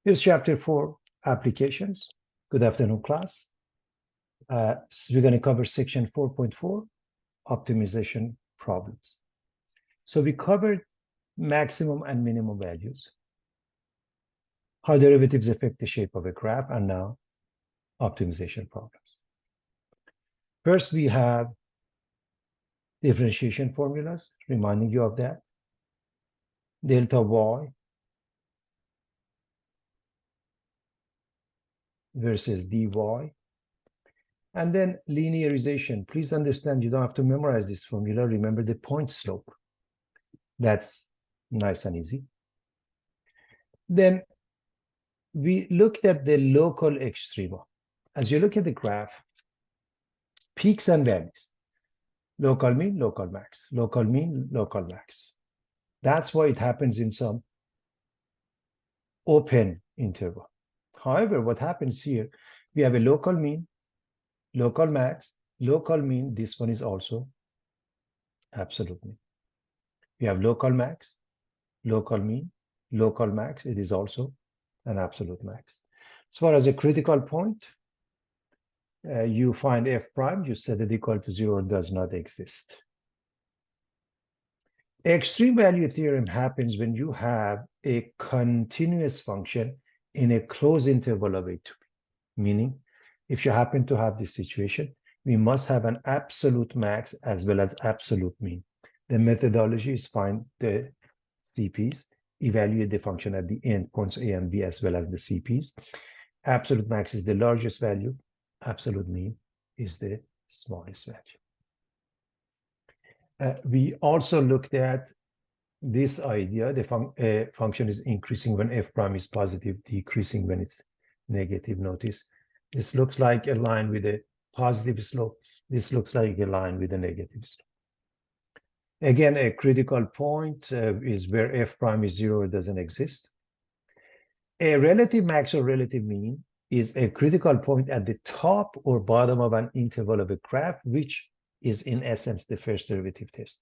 Here's chapter 4, applications. Good afternoon, class. So we're going to cover section 4.4, optimization problems. So we covered maximum and minimum values, how derivatives affect the shape of a graph, and now optimization problems. First, we have differentiation formulas, reminding you of that. Delta y versus dy. And then linearization. Please understand, you don't have to memorize this formula. Remember the point slope. That's nice and easy. Then we looked at the local extrema. As you look at the graph, peaks and valleys, local mean, local max, local mean, local max. That's why it happens in some open interval. However, what happens here, we have a local mean, local max, local mean. This one is also absolute mean. We have local max, local mean, local max. It is also an absolute max. As far as a critical point, you find f prime, you set it equal to 0, does not exist. Extreme value theorem happens when you have a continuous function in a closed interval of a to b. Meaning, if you happen to have this situation, we must have an absolute max as well as absolute mean. The methodology is find the CPs, evaluate the function at the end points a and b as well as the CPs. Absolute max is the largest value. Absolute mean is the smallest value. We also looked at this idea, the function is increasing when f prime is positive, decreasing when it's negative. Notice this looks like a line with a positive slope. This looks like a line with a negative slope. Again, a critical point is where f prime is 0, it doesn't exist. A relative max or relative mean is a critical point at the top or bottom of an interval of a graph, which is in essence the first derivative test.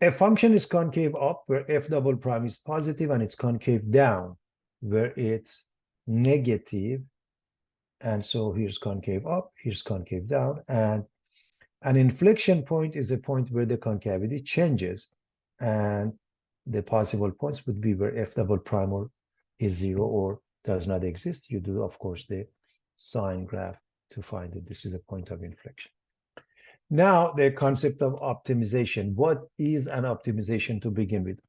A function is concave up where f double prime is positive, and it's concave down where it's negative. And so here's concave up, here's concave down, and an inflection point is a point where the concavity changes, and the possible points would be where f double prime is 0 or does not exist. You do, of course, the sine graph to find that this is a point of inflection. Now, the concept of optimization. What is an optimization to begin with?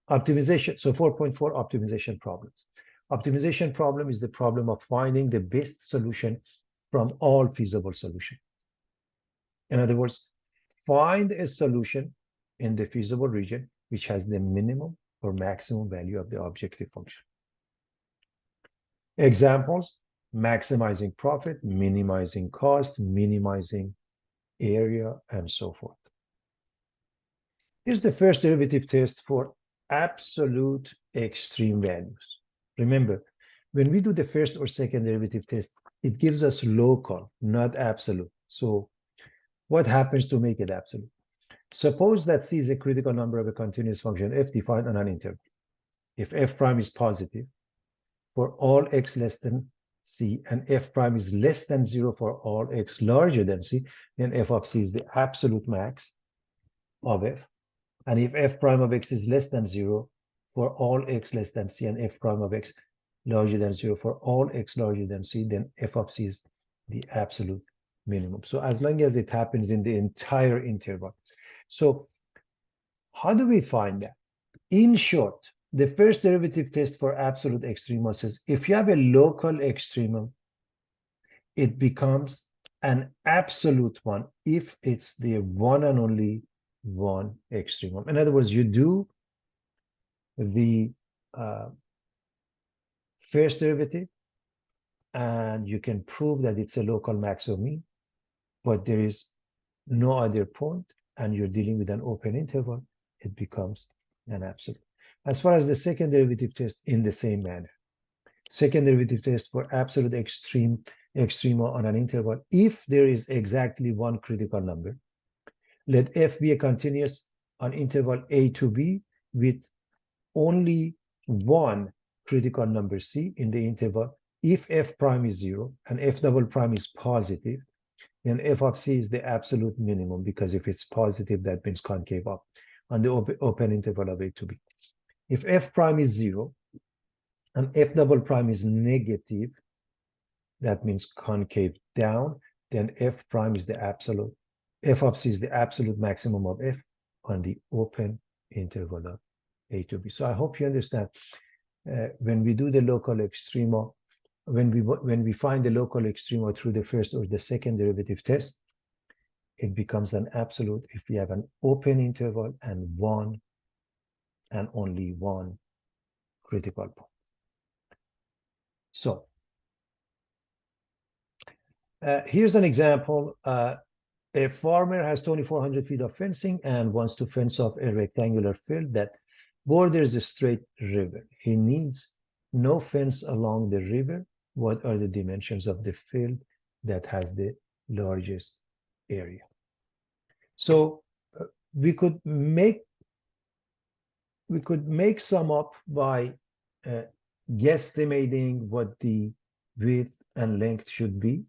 Optimization, so 4.4 optimization problems. Optimization problem is the problem of finding the best solution from all feasible solutions. In other words, find a solution in the feasible region which has the minimum or maximum value of the objective function. Examples: maximizing profit, minimizing cost, minimizing area, and so forth. Here's the first derivative test for absolute extreme values. Remember, when we do the first or second derivative test, it gives us local, not absolute. So what happens to make it absolute? Suppose that c is a critical number of a continuous function f defined on an interval. If f prime is positive for all x less than c, and f prime is less than 0 for all x larger than c, then f of c is the absolute max of f. And if f prime of x is less than 0 for all x less than c, and f prime of x larger than 0 for all x larger than c, then f of c is the absolute minimum. So as long as it happens in the entire interval. So how do we find that? In short, the first derivative test for absolute extrema says if you have a local extremum, it becomes an absolute one if it's the one and only one extremum. In other words, you do the first derivative and you can prove that it's a local max or mean, but there is no other point and you're dealing with an open interval, it becomes an absolute. As far as the second derivative test, in the same manner. Second derivative test for absolute extrema on an interval, if there is exactly one critical number, let f be a continuous on interval a to b with only one critical number C in the interval. If f prime is 0 and f double prime is positive, then f of C is the absolute minimum, because if it's positive, that means concave up on the open interval of A to B. If f prime is 0 and f double prime is negative, that means concave down, then f prime is the absolute, f of C is the absolute maximum of f on the open interval of A to B. So I hope you understand. When we do the local extrema, when we find the local extrema through the first or the second derivative test, it becomes an absolute if we have an open interval and one and only one critical point. So here's an example. A farmer has 2,400 feet of fencing and wants to fence off a rectangular field that borders a straight river. He needs no fence along the river. What are the dimensions of the field that has the largest area? So we could make some up by guesstimating what the width and length should be.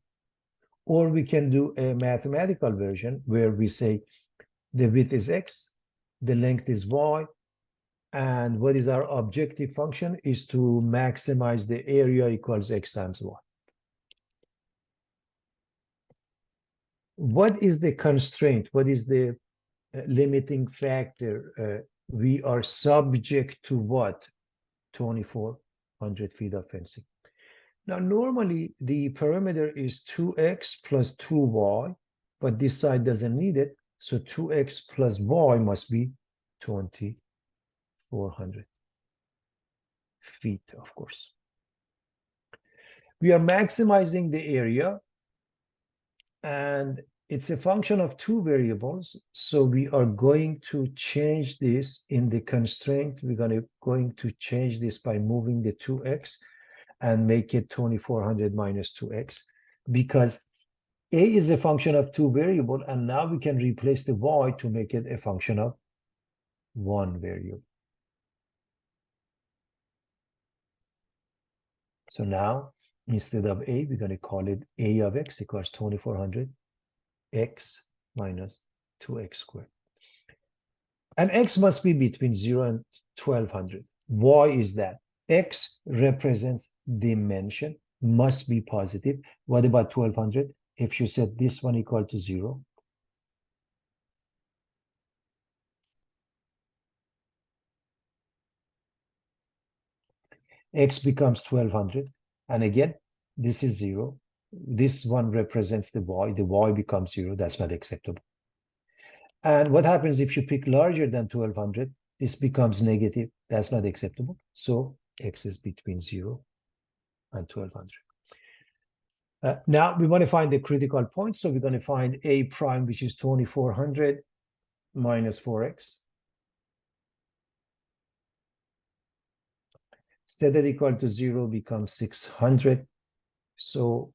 Or we can do a mathematical version where we say the width is x, the length is y, and what is our objective function is to maximize the area equals x times y. What is the constraint? What is the limiting factor? We are subject to what? 2,400 feet of fencing. Now, normally the parameter is 2x plus 2y, but this side doesn't need it. So 2x plus y must be 2,400 feet, of course. We are maximizing the area, and it's a function of two variables. So we are going to change this in the constraint. We're going to change this by moving the 2x and make it 2,400 minus 2x, because A is a function of two variables, and now we can replace the y to make it a function of one variable. So now, instead of A, we're going to call it A of x equals 2,400 x minus 2x squared. And x must be between 0 and 1,200. Why is that? X represents dimension, must be positive. What about 1,200? If you set this one equal to 0, x becomes 1,200. And again, this is 0. This one represents the y becomes 0. That's not acceptable. And what happens if you pick larger than 1,200? This becomes negative. That's not acceptable. So x is between 0 and 1,200. Now we want to find the critical point. So we're going to find A prime, which is 2,400 minus 4x. Set that equal to 0 becomes 600. So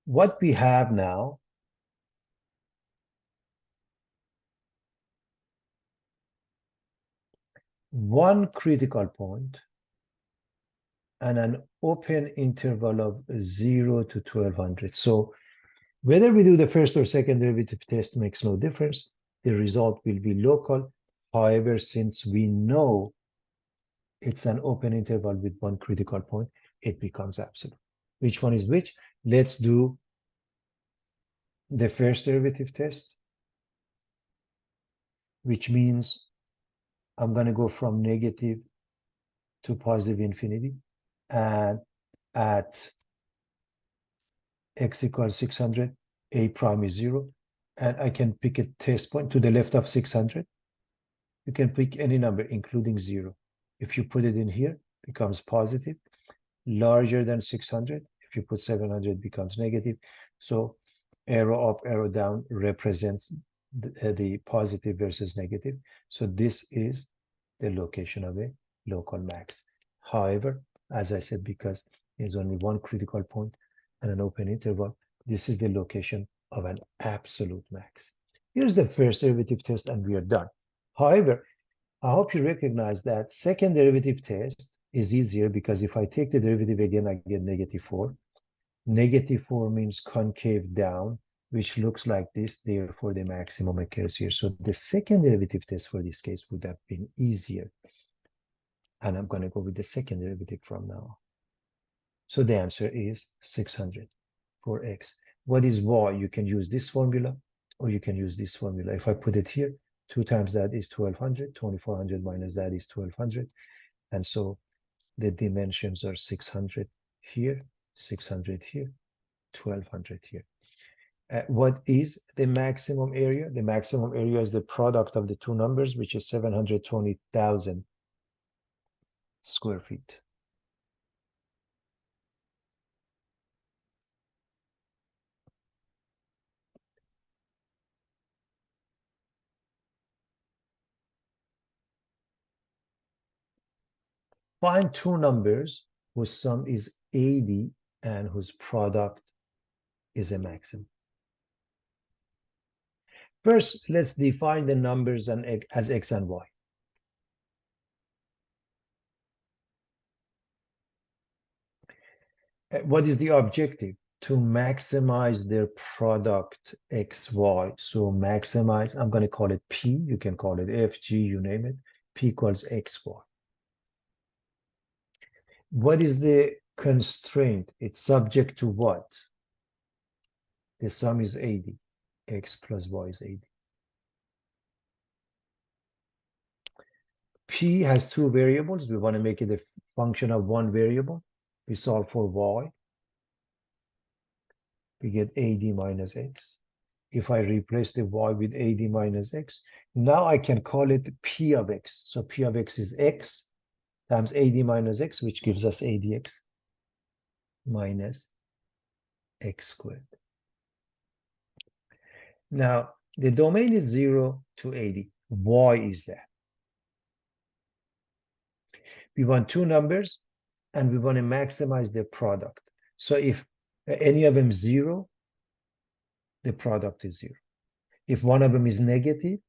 what we have now, one critical point and an open interval of 0 to 1,200. So whether we do the first or second derivative test makes no difference. The result will be local. However, since we know it's an open interval with one critical point, it becomes absolute. Which one is which? Let's do the first derivative test, which means I'm going to go from negative to positive infinity, and at x equals 600, A prime is 0, and I can pick a test point to the left of 600. You can pick any number, including 0. If you put it in here, it becomes positive. Larger than 600, if you put 700, it becomes negative. So arrow up, arrow down represents the positive versus negative. So this is the location of a local max. However, as I said, because there's only one critical point and an open interval, this is the location of an absolute max. Here's the first derivative test, and we are done. However, I hope you recognize that second derivative test is easier because if I take the derivative again, I get -4. -4 means concave down, which looks like this. Therefore, the maximum occurs here. So the second derivative test for this case would have been easier. And I'm going to go with the second derivative from now on. So the answer is 600 for x. What is y? You can use this formula or you can use this formula. If I put it here, 2 times that is 1200, 2400 minus that is 1200. And so the dimensions are 600 here, 600 here, 1200 here. What is the maximum area? The maximum area is the product of the two numbers, which is 720,000 square feet. Find two numbers whose sum is 80 and whose product is a maximum. First, let's define the numbers as x and y. What is the objective? To maximize their product xy. So maximize, I'm going to call it P. You can call it F, G, you name it. P equals xy. What is the constraint? It's subject to what? The sum is 80. X plus y is 80. P has two variables. We want to make it a function of one variable. We solve for y. We get 80 minus x. If I replace the y with 80 minus x, now I can call it P of x. So P of x is x times 80 minus x, which gives us 80x minus x squared. Now, the domain is 0 to 80. Y is that. We want two numbers, and we want to maximize their product. So if any of them is 0, the product is 0. If one of them is negative,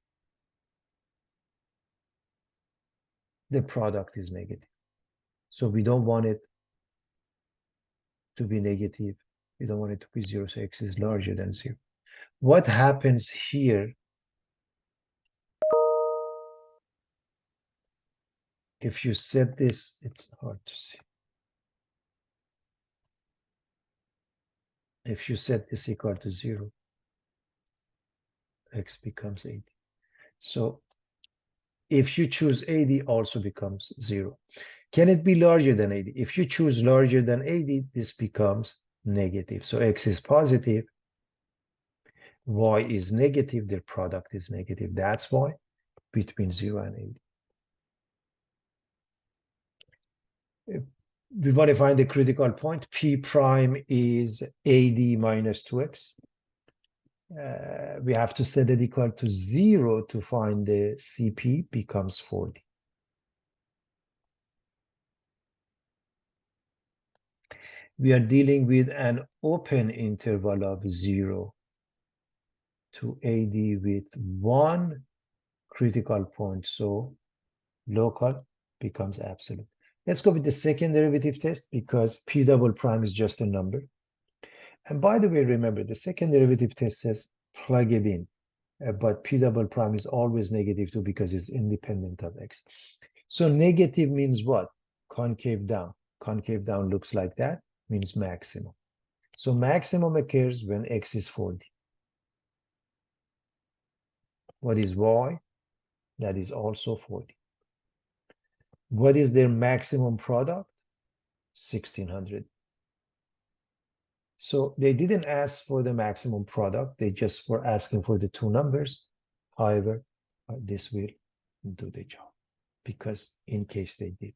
the product is negative. So we don't want it to be negative. We don't want it to be 0, so x is larger than 0. What happens here if you set this? It's hard to see. If you set this equal to 0, x becomes 80. So if you choose 80, also becomes 0. Can it be larger than 80? If you choose larger than 80, this becomes negative. So x is positive, y is negative, their product is negative. That's why between 0 and 80. We want to find the critical point. P prime is 80 minus 2x. We have to set it equal to 0 to find the CP becomes 40. We are dealing with an open interval of 0 to 80 with one critical point. So local becomes absolute. Let's go with the second derivative test because P double prime is just a number. And by the way, remember the second derivative test says plug it in, but P double prime is always -2 because it's independent of x. So negative means what? Concave down. Concave down looks like that, means maximum. So maximum occurs when x is 40. What is y? That is also 40. What is their maximum product? 1600. So they didn't ask for the maximum product. They just were asking for the two numbers. However, this will do the job because in case they did.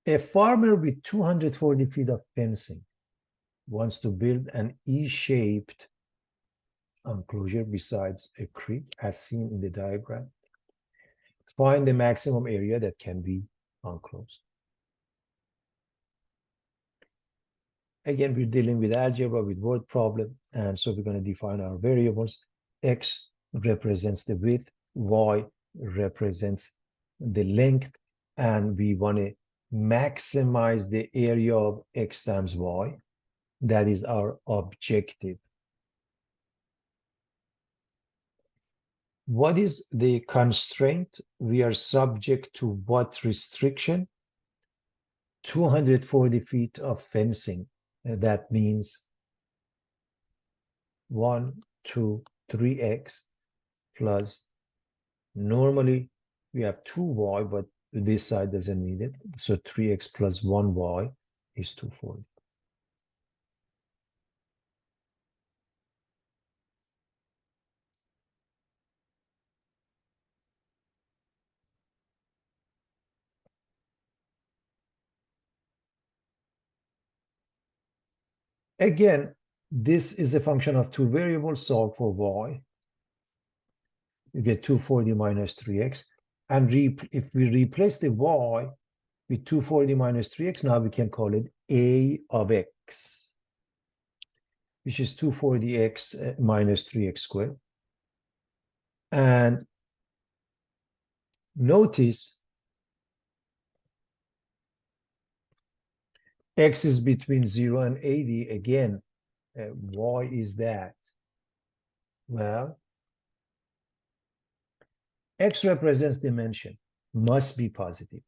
A farmer with 240 feet of fencing wants to build an E-shaped enclosure besides a creek as seen in the diagram. Find the maximum area that can be enclosed. Again, we're dealing with algebra, with word problem, and so we're going to define our variables. X represents the width, Y represents the length, and we want to maximize the area of X times Y. That is our objective. What is the constraint? We are subject to what restriction? 240 feet of fencing. That means 1, 2, 3x plus, normally we have 2y, but this side doesn't need it. So 3x plus 1y is 240. Again, this is a function of two variables. Solve for y. You get 240 minus 3x. And if we replace the y with 240 minus 3x, now we can call it a of x, which is 240x minus 3x squared. And notice x is between 0 and 80. Again, why is that? Well, x represents dimension, must be positive.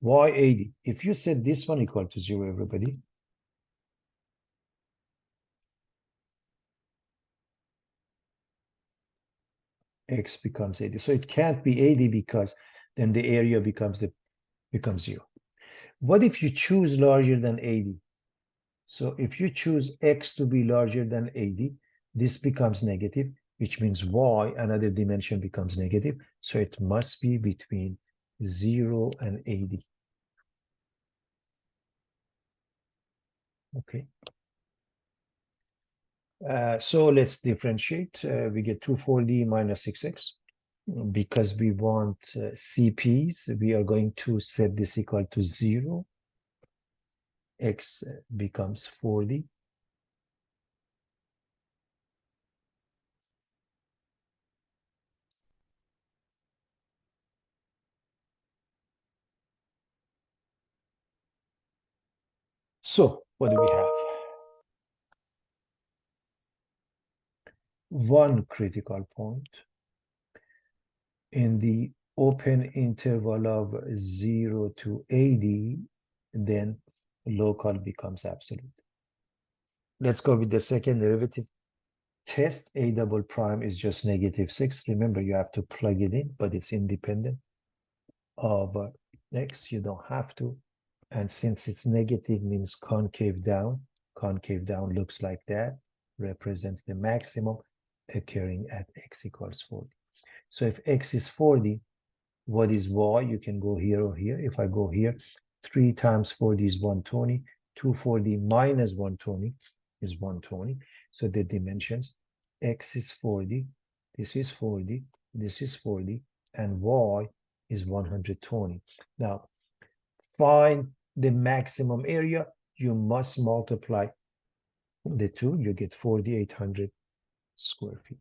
Why 80? If you set this one equal to 0, everybody, x becomes 80. So it can't be 80 because then the area becomes 0. What if you choose larger than 80? So if you choose x to be larger than 80, this becomes negative, which means y, another dimension, becomes negative. So it must be between 0 and 80. Okay. So let's differentiate. We get 240 minus 6x. Because we want CPs, we are going to set this equal to 0. X becomes 40. So what do we have? One critical point in the open interval of 0 to 80, then local becomes absolute. Let's go with the second derivative test. A double prime is just -6. Remember, you have to plug it in, but it's independent of x. You don't have to. And since it's negative, means concave down. Concave down looks like that, represents the maximum occurring at x equals 40. So if x is 40, what is y? You can go here or here. If I go here, 3 times 40 is 120. 240 minus 120 is 120. So the dimensions, x is 40, this is 40, this is 40, and y is 120. Now, find the maximum area. You must multiply the two. You get 4,800 square feet.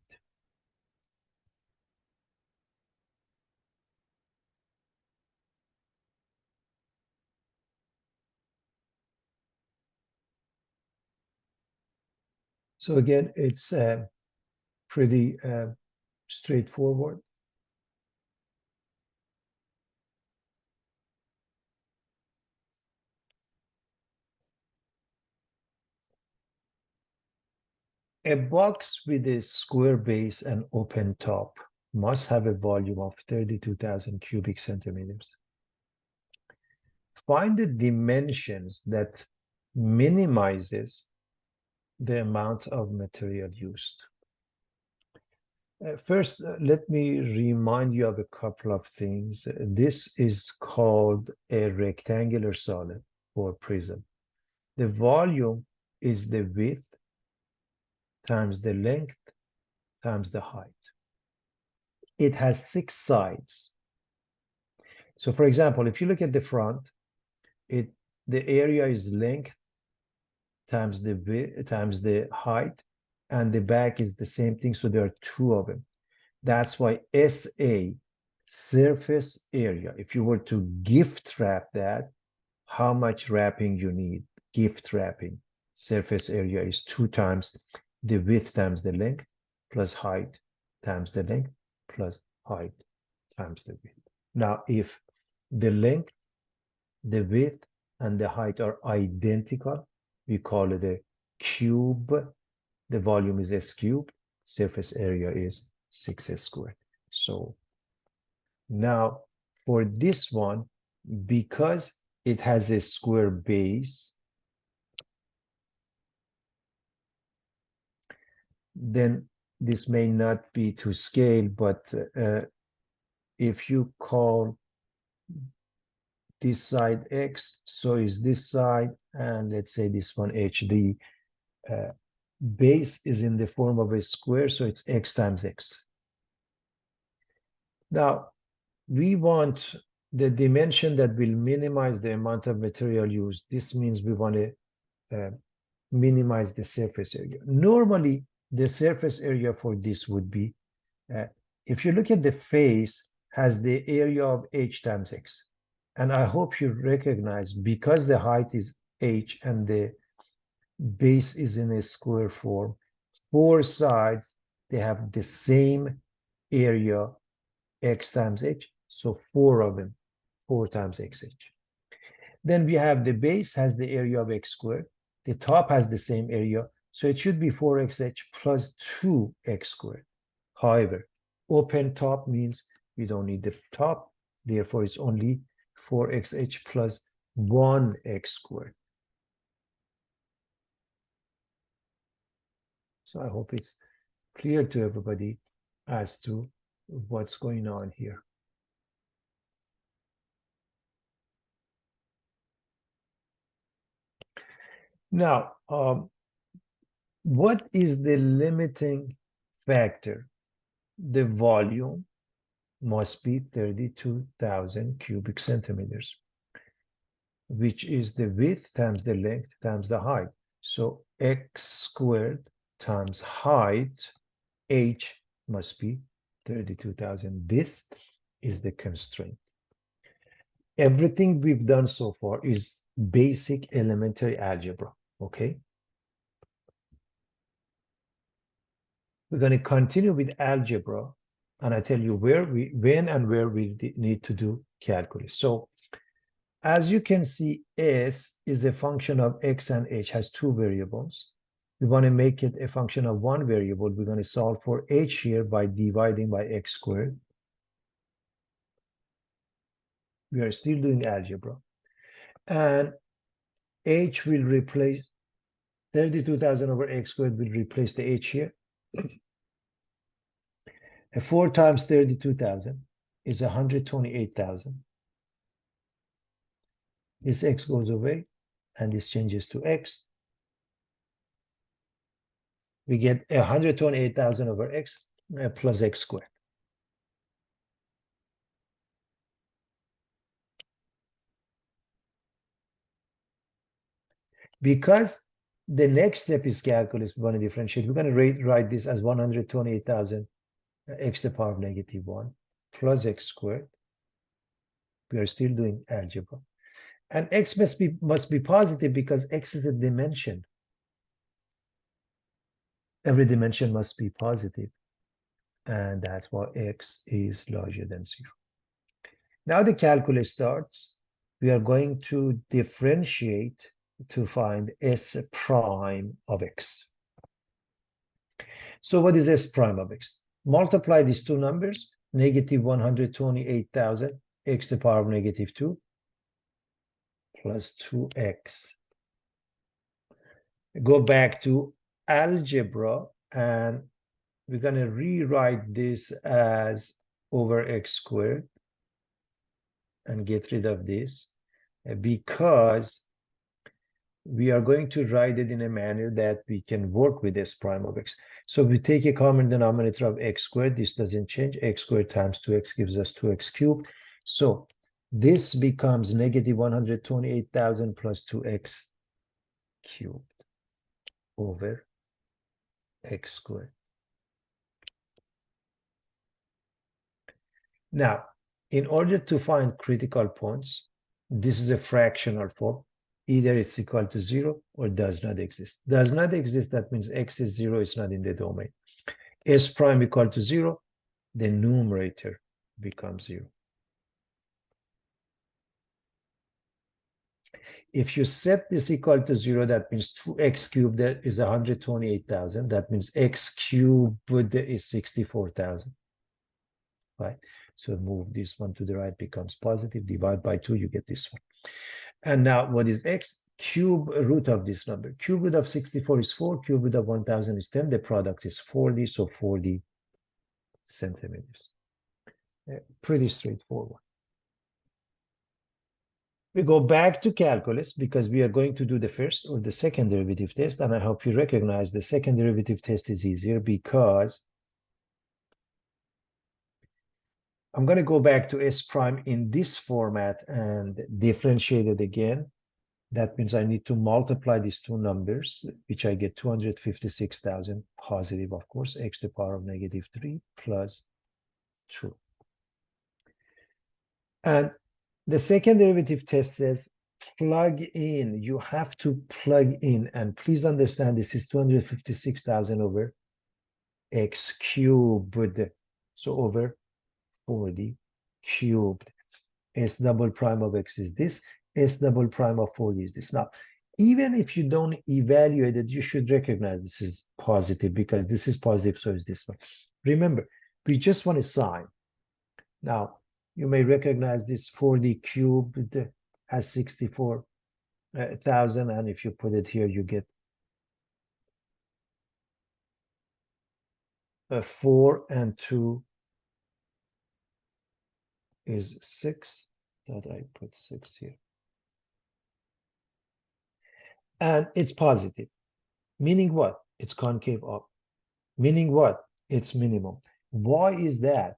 So again, it's pretty straightforward. A box with a square base and open top must have a volume of 32,000 cubic centimeters. Find the dimensions that minimizes the amount of material used. First, let me remind you of a couple of things. This is called a rectangular solid or prism. The volume is the width times the length times the height. It has 6 sides. So for example, if you look at the front, the area is length times the width times the height, and the back is the same thing, so there are two of them. That's why SA, surface area, if you were to gift wrap that, how much wrapping you need, gift wrapping, surface area is 2 times the width times the length plus height times the length plus height times the width. Now, if the length, the width, and the height are identical, we call it a cube. The volume is S cubed, surface area is 6S squared. So now for this one, because it has a square base, then this may not be to scale, but if you call this side X, so is this side, and let's say this one H, the base is in the form of a square, so it's X times X. Now, we want the dimension that will minimize the amount of material used. This means we want to minimize the surface area. Normally, the surface area for this would be, if you look at the face, has the area of H times X. And I hope you recognize, because the height is H and the base is in a square form, 4 sides, they have the same area, X times H. So 4 of them, 4 times XH. Then we have the base has the area of X squared. The top has the same area. So it should be 4XH plus 2X squared. However, open top means we don't need the top. Therefore, it's only 4XH plus 1X squared. So I hope it's clear to everybody as to what's going on here. Now, what is the limiting factor? The volume must be 32,000 cubic centimeters, which is the width times the length times the height. So X squared times height, H must be 32,000. This is the constraint. Everything we've done so far is basic elementary algebra, okay? We're going to continue with algebra, and I tell you when and where we need to do calculus. So as you can see, S is a function of X and H, has 2 variables. We want to make it a function of 1 variable. We're going to solve for H here by dividing by X squared. We are still doing algebra. And H will replace 32,000 over X squared will replace the H here. 4 times 32,000 is 128,000. This X goes away, and this changes to X. We get 128,000 over X plus X squared. Because the next step is calculus, we want to differentiate. We're going to write this as 128,000 x to the power of -1 plus X squared. We are still doing algebra. And X must be positive because X is a dimension. Every dimension must be positive. And that's why X is larger than 0. Now the calculus starts. We are going to differentiate to find S prime of X. So what is S prime of X? Multiply these two numbers, -128,000 x to the power of -2 plus 2x. Go back to algebra, and we're going to rewrite this as over X squared and get rid of this, because we are going to write it in a manner that we can work with S prime of X. So we take a common denominator of X squared. This doesn't change. X squared times 2x gives us 2x cubed. So this becomes -128,000 plus 2x cubed. over x squared. Now, in order to find critical points, this is a fractional form. Either it's equal to 0 or does not exist. Does not exist, that means x is 0, it's not in the domain. S prime equal to 0, the numerator becomes 0. If you set this equal to 0, that means 2x cubed is 128,000. That means x cubed is 64,000. Right? So move this one to the right, becomes positive. Divide by 2, you get this one. And now what is x? Cube root of this number. Cube root of 64 is 4. Cube root of 1000 is 10. The product is 40. So 40 centimeters. Pretty straightforward. We go back to calculus because we are going to do the first or the second derivative test. And I hope you recognize the second derivative test is easier because I'm going to go back to S prime in this format and differentiate it again. That means I need to multiply these two numbers, which I get 256,000 positive, of course, x to the power of negative 3 plus 2. And the second derivative test says plug in. You have to plug in. And please understand this is 256,000 over x cubed. So over 40 cubed. S double prime of x is this. S double prime of 40 is this. Now, even if you don't evaluate it, you should recognize this is positive because this is positive, so is this one. Remember, we just want a sign. Now, you may recognize this 40 cubed as 64,000, and if you put it here, you get 4 and 2 is 6. That I put 6 here. And it's positive. Meaning what? It's concave up. Meaning what? It's minimum. Why is that?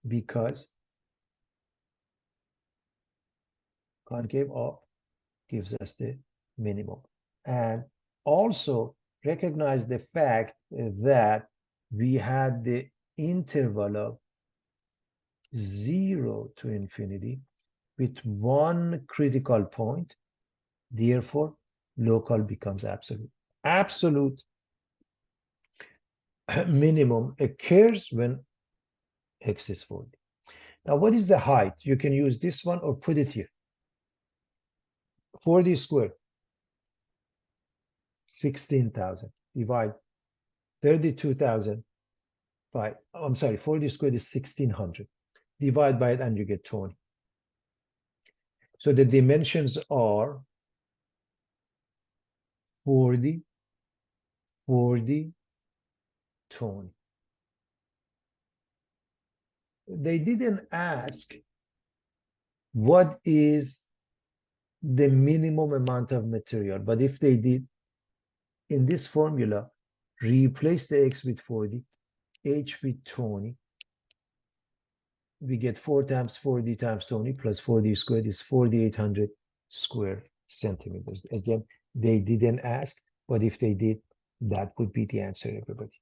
Because concave up gives us the minimum. And also recognize the fact that we had the interval of 0 to infinity with one critical point. Therefore, local becomes absolute. Absolute minimum occurs when x is 40. Now, what is the height? You can use this one or put it here. 40 squared, 16,000. Divide 32,000 by, I'm sorry, 40 squared is 1,600. Divide by it and you get 20. So the dimensions are 40, 40, 20. They didn't ask what is the minimum amount of material, but if they did, in this formula, replace the x with 40, h with 20, we get 4 times 40 times 20 plus 40 squared is 4,800 square centimeters. Again, they didn't ask, but if they did, that would be the answer, everybody.